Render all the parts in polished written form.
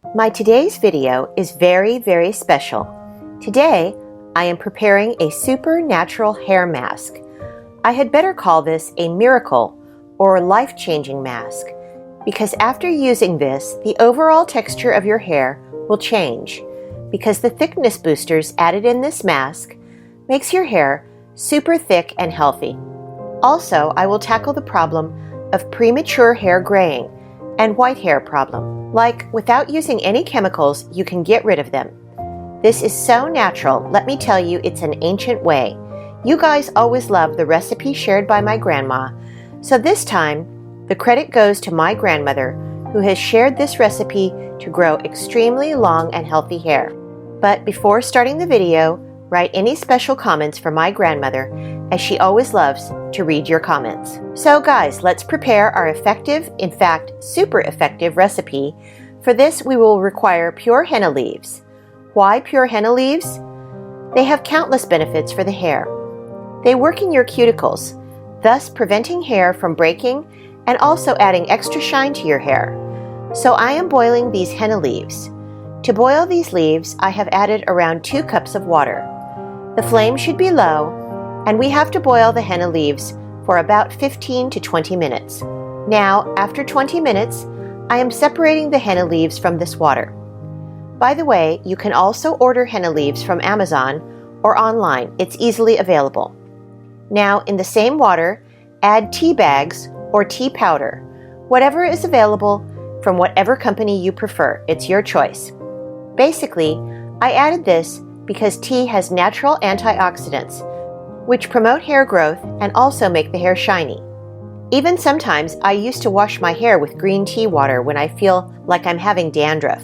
My today's video is very special. Today, I am preparing a supernatural hair mask. I had better call this a miracle or life-changing mask, because after using this, the overall texture of your hair will change, because the thickness boosters added in this mask makes your hair super thick and healthy. Also, I will tackle the problem of premature hair graying and white hair problem. Like, without using any chemicals, you can get rid of them. This is so natural. Let me tell you, it's an ancient way. You guys always love the recipe shared by my grandma, so this time the credit goes to my grandmother, who has shared this recipe to grow extremely long and healthy hair. But before starting the video, write any special comments for my grandmother, as she always loves to read your comments. So guys, let's prepare our effective, in fact, super effective recipe. For this, we will require pure henna leaves. Why pure henna leaves? They have countless benefits for the hair. They work in your cuticles, thus preventing hair from breaking and also adding extra shine to your hair. So I am boiling these henna leaves. To boil these leaves, I have added around 2 cups of water. The flame should be low, and we have to boil the henna leaves for about 15 to 20 minutes. Now, after 20 minutes, I am separating the henna leaves from this water. By the way, you can also order henna leaves from Amazon or online. It's easily available. Now, in the same water, add Teabags or tea powder, whatever is available from whatever company you prefer. It's your choice. Basically, I added this because tea has natural antioxidants, which promote hair growth and also make the hair shiny. Even sometimes, I used to wash my hair with green tea water when I feel like I'm having dandruff.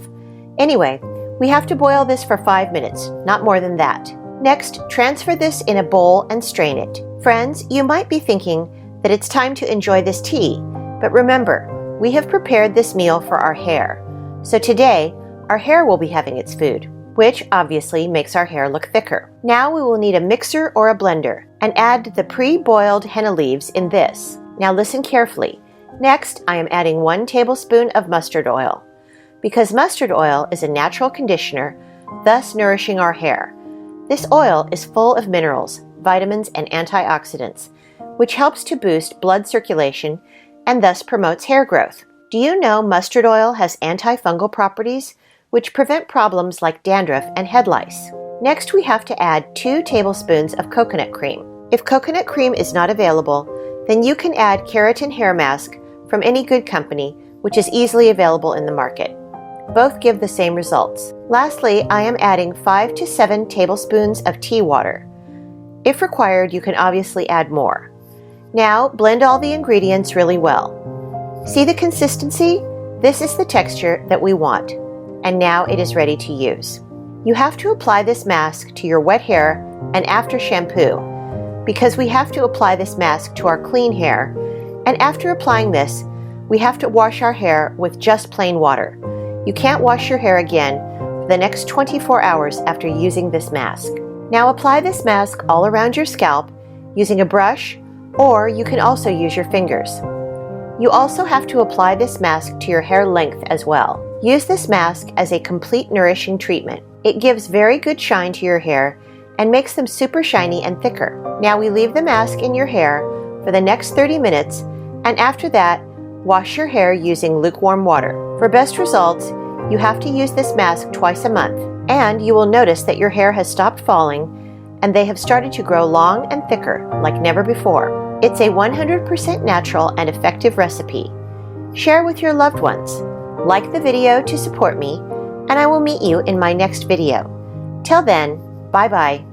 Anyway, we have to boil this for 5 minutes, not more than that. Next, transfer this in a bowl and strain it. Friends, you might be thinking that it's time to enjoy this tea, but remember, we have prepared this meal for our hair. So today, our hair will be having its food, which obviously makes our hair look thicker. Now we will need a mixer or a blender and add the pre-boiled henna leaves in this. Now listen carefully. Next, I am adding 1 tablespoon of mustard oil, because mustard oil is a natural conditioner, thus nourishing our hair. This oil is full of minerals, vitamins, and antioxidants, which helps to boost blood circulation and thus promotes hair growth. Do you know mustard oil has antifungal properties, which prevent problems like dandruff and head lice? Next, we have to add 2 tablespoons of coconut cream. If coconut cream is not available, then you can add Keratin hair mask from any good company, which is easily available in the market. Both give the same results. Lastly, I am adding 5 to 7 tablespoons of tea water. If required, you can obviously add more. Now, blend all the ingredients really well. See the consistency? This is the texture that we want. And now it is ready to use. You have to apply this mask to your wet hair and after shampoo, because we have to apply this mask to our clean hair, and after applying this, we have to wash our hair with just plain water. You can't wash your hair again for the next 24 hours after using this mask. Now apply this mask all around your scalp using a brush, or you can also use your fingers. You also have to apply this mask to your hair length as well. Use this mask as a complete nourishing treatment. It gives very good shine to your hair and makes them super shiny and thicker. Now we leave the mask in your hair for the next 30 minutes, and after that, wash your hair using lukewarm water. For best results, you have to use this mask twice a month, and you will notice that your hair has stopped falling and they have started to grow long and thicker like never before. It's a 100% natural and effective recipe. Share with your loved ones. Like the video to support me, and I will meet you in my next video. Till then, bye-bye.